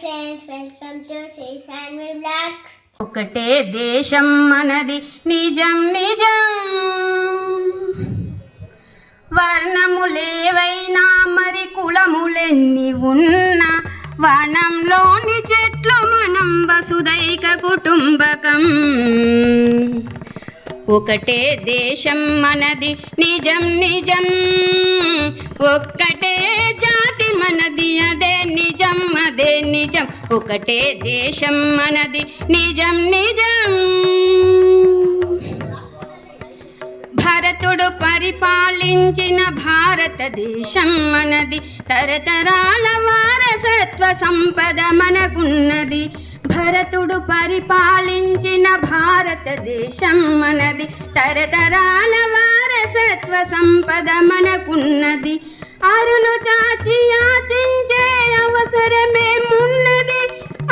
friends, welcome to Sri Vlogs. ఒకటే దేశం మనది నిజం నిజం వర్ణములేవైనా మరి కులములెన్ని ఉన్నా వనంలోని చెట్లు మనం వసుదైక కుటుంబకం ఒకటే దేశం మనది నిజం నిజం ఒక్కటే జాతి మనది అదే నిజం అదే నిజం ఒకటే దేశం మనది నిజం నిజం భరతుడు పరిపాలించిన భారతదేశం మనది తరతరాల వారసత్వ సంపద మనకున్నది భరతుడు పరిపాలించిన భారతదేశం మనది తరతరాల వారసత్వ సంపద మనకున్నది అరులు చాచి యాచించే అవసరమేమున్నది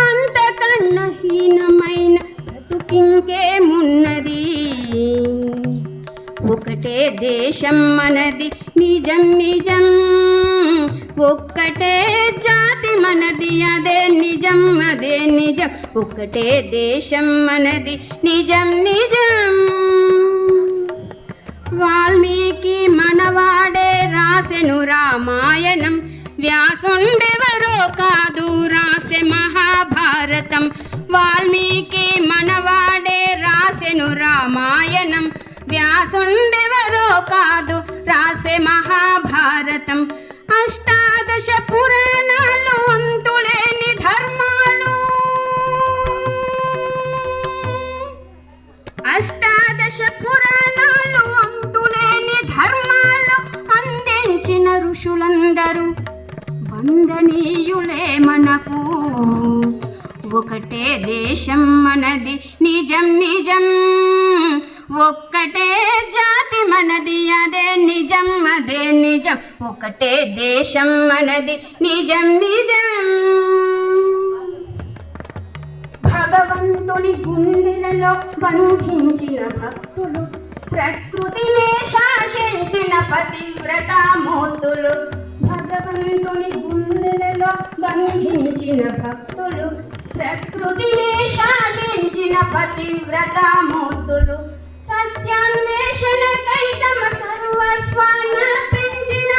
అంతకన్నా హీనమైన బ్రతుకింకేమున్నది ఒకటే దేశం మనది నిజం నిజం ఒక్కటే జాతి మనది అదే నిజం అదే నిజం ఒకటే దేశం మనది నిజం నిజం వాల్మీకి మనవాడే రాసెను రామాయణం వ్యాసుండెవరో కాదు రాసె మహాభారతం వాల్మీకి మనవాడే రాసెను రామాయణం వ్యాసుండెవరో కాదు రాసె మహాభారతం అష్టాదశ పురాణాలు అంతులేని ధర్మాలు అష్టాదశ పురాణాలు అంతులేని ధర్మాలు అందించిన ఋషులందరూ వందనీయులే మనకు ఒకటే దేశం మనది నిజం నిజం ఒక్కటే జాతి మనది అదే నిజం అదే నిజం ఒకటే దేశం మనది నిజం నిజం భగవంతుని గుండెలలో బంధించిన భక్తులు ప్రకృతిని శాసించిన పతివ్రతామూర్తులు భగవంతుని గుండెలలో బంధించిన భక్తులు ప్రకృతిని శాసించిన పతివ్రతామూర్తులు సత్యాన్వేషణకై తమ సర్వస్వాన్నర్పించిన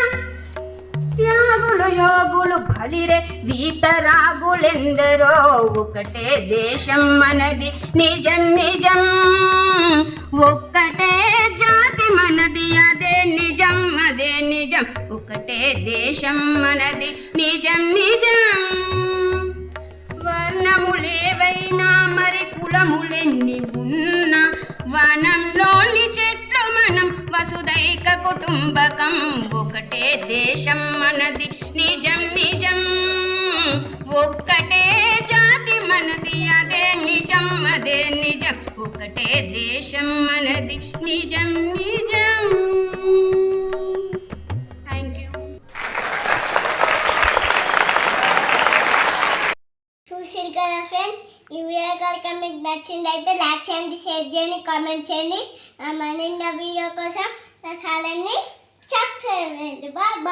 త్యాగులు యోగులు బలిరే వీతరాగులెందరో ఒకటే దేశం మనది నిజం నిజం ఒక్కటే జాతి మనది అదే నిజం అదే నిజం ఒకటే దేశం మనది నిజం నిజం వర్ణములేవైనా మరి కులములెన్ని ఉన్నా వనంలోని చెట్లు మనం వసుదైక కుటుంబకం ఒకటే దేశం మనది నిజం నిజం ఒక్కటే జాతి మనది అదే నిజం అదే నిజం ఒకటే దేశం మనది నిజం నిజం థ్యాంక్ యూ చూసిరు కదా ఫ్రెండ్స్ ఈ వీడియో కనుక మీకు నచ్చిందైతే లైక్ చేయండి షేర్ చేయండి కామెంట్ చేయండి నా మరిన్ని వీడియో కోసం నా ఛానల్ని సబ్స్క్రైబ్ చేయండి బాయ్ బాయ్